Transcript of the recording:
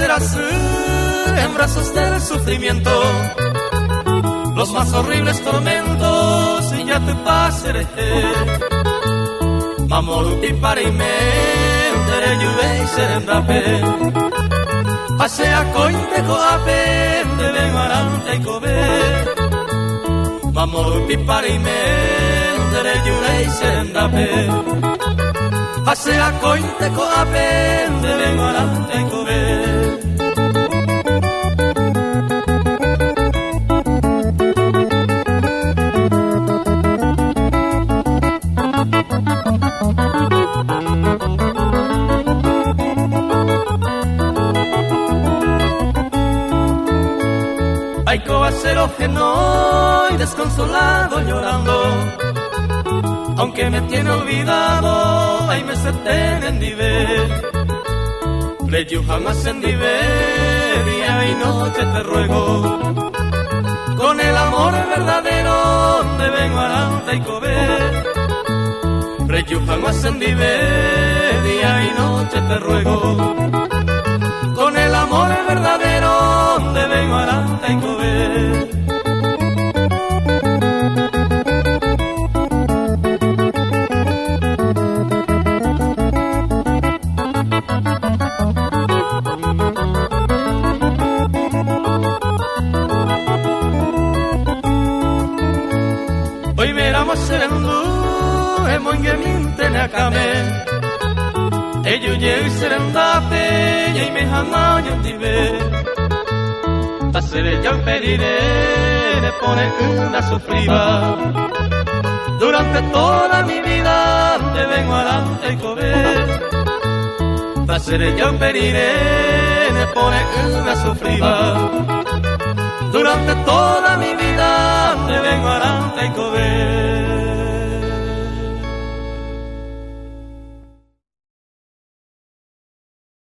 serás en brazos del sufrimiento, los más horribles tormentos y ya te pasaré. Mamoruti para tere yuve serendape, asea cointe coape de bengarante cobe. Mamoruti para tere yuve serendape, asea cointe coape de bengarante cobe. Hay cobacero que no y desconsolado llorando, aunque me tiene olvidado, ay me se tienen dive. Le yo jamás en dive, día y noche te ruego, con el amor verdadero de Benguaranta y Cobé. Le yo jamás en dive, día y noche te ruego, con el amor verdadero de Benguaranta y Cobé. Hoy veramos serendu, emongeminte nakame. Ello llegue serendate, y me jamaño tibe. Pasere yo pediré, le pone una sufrida. Durante toda mi vida te vengo adelante y cobé. Pasere yo pediré, le pone una sufrida. Durante toda mi vida te vengo adelante y cobé.